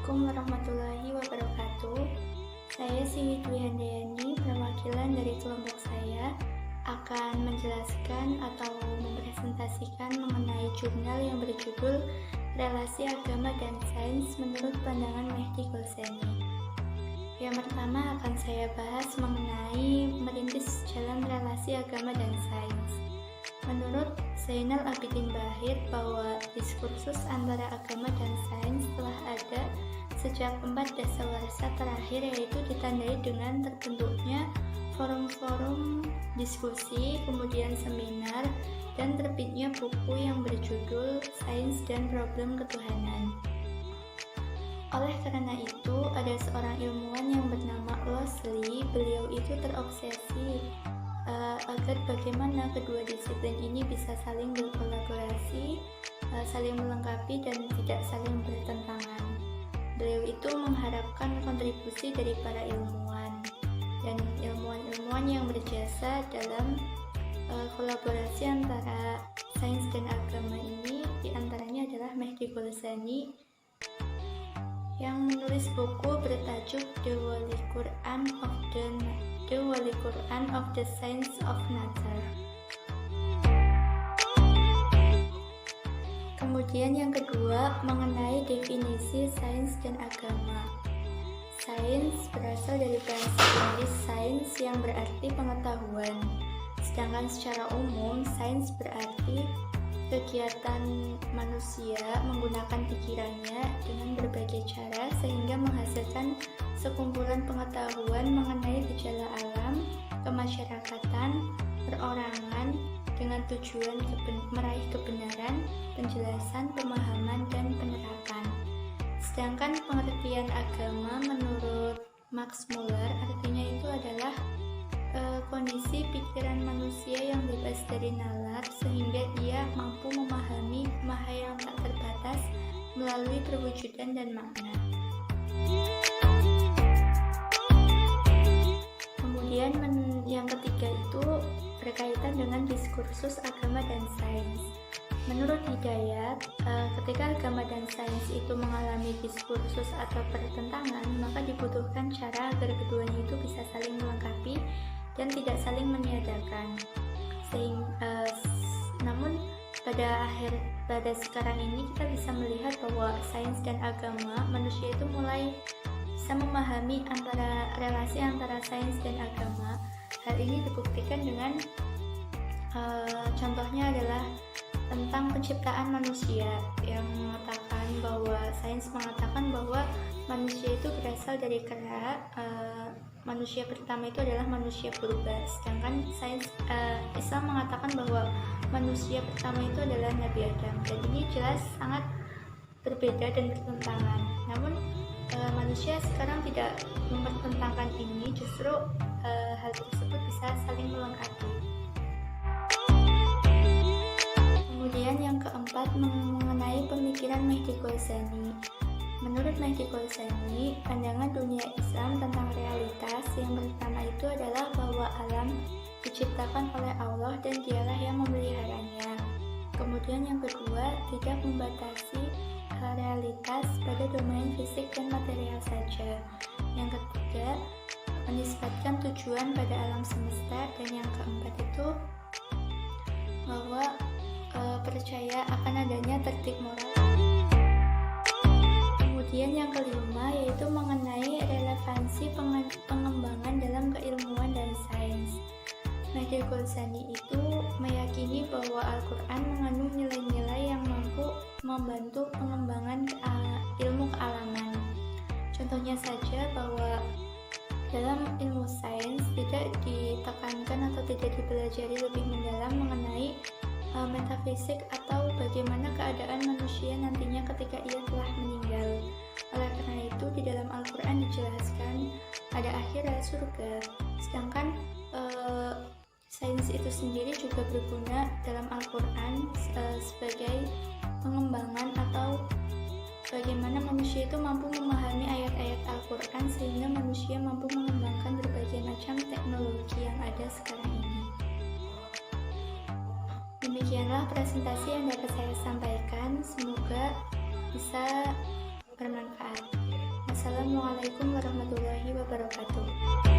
Assalamualaikum warahmatullahi wabarakatuh. Saya Siwi Dwi Handayani, perwakilan dari kelompok saya, akan menjelaskan atau mempresentasikan mengenai jurnal yang berjudul Relasi Agama dan Sains menurut pandangan Mehdi Golseni. Yang pertama akan saya bahas mengenai merintis jalan relasi agama dan sains. Menurut Zainal Abidin Bahir bahwa diskursus antara agama dan sains telah ada sejak 4 dasawarsa terakhir, yaitu ditandai dengan terbentuknya forum-forum diskusi, kemudian seminar, dan terbitnya buku yang berjudul Sains dan Problem Ketuhanan. Oleh karena itu, ada seorang ilmuwan yang bernama Losli. Beliau itu terobsesi agar bagaimana kedua disiplin ini bisa saling berkolaborasi, saling melengkapi, dan tidak saling bertentangan. Beliau itu mengharapkan kontribusi dari para ilmuwan dan ilmuwan-ilmuwan yang berjasa dalam kolaborasi antara sains dan agama ini. Diantaranya adalah Mehdi Golseni yang menulis buku bertajuk The Holy Quran of the Science of Nature. Kemudian yang kedua mengenai definisi sains dan agama. Sains berasal dari bahasa Inggris science yang berarti pengetahuan. Sedangkan secara umum sains berarti kegiatan manusia menggunakan pikirannya dengan berbagai cara sehingga menghasilkan sekumpulan pengetahuan mengenai gejala alam, kemasyarakatan, perorangan dengan tujuan meraih kebenaran, penjelasan, pemahaman, dan penerapan. Sedangkan pengertian agama menurut Max Muller artinya itu adalah kondisi pikiran manusia yang bebas dari nalar sehingga ia mampu memahami maha yang tak terbatas melalui perwujudan dan makna. Kemudian yang ketiga itu berkaitan dengan diskursus agama dan sains. Menurut Hidayat, ketika agama dan sains itu mengalami diskursus atau pertentangan, maka dibutuhkan cara agar keduanya itu bisa saling melengkapi dan tidak saling meniadakan. Namun pada sekarang ini kita bisa melihat bahwa sains dan agama, manusia itu mulai bisa memahami relasi antara sains dan agama. Hal ini dibuktikan dengan contohnya adalah tentang penciptaan manusia yang mengatakan bahwa sains mengatakan bahwa manusia itu berasal dari kera. Manusia pertama itu adalah manusia purba, sedangkan Islam mengatakan bahwa manusia pertama itu adalah Nabi Adam. Dan ini jelas sangat berbeda dan bertentangan. Namun manusia sekarang tidak mempertentangkan ini, justru hal tersebut bisa saling melengkapi. Kemudian yang keempat mengenai pemikiran Mehdi Golseni. Menurut Mehdi Golseni, pandangan dunia Islam tentang realitas yang pertama itu adalah bahwa alam diciptakan oleh Allah dan dialah yang memeliharanya. Kemudian yang kedua, tidak membatasi realitas pada domain fisik dan material saja. Yang ketiga, menisbatkan tujuan pada alam semesta. Dan yang keempat itu bahwa percaya akan adanya tertib moral. Kemudian yang kelima yaitu mengenai relevansi pengembangan dalam keilmuan dan sains. Mehdi Golseni itu meyakini bahwa Al-Quran mengandung nilai-nilai yang mampu membantu pengembangan ilmu kealaman. Contohnya saja bahwa dalam ilmu sains tidak ditekankan atau tidak dipelajari lebih mendalam mengenai metafisik atau bagaimana keadaan manusia nantinya ketika ia telah meninggal. Oleh karena itu di dalam Al-Quran dijelaskan ada akhirat, surga. Sedangkan sains itu sendiri juga berguna dalam Al-Quran sebagai pengembangan atau bagaimana manusia itu mampu memahami ayat-ayat Al-Quran sehingga manusia mampu mengembangkan berbagai macam teknologi yang ada sekarang ini. Demikianlah presentasi yang dapat saya sampaikan, semoga bisa bermanfaat. Wassalamualaikum warahmatullahi wabarakatuh.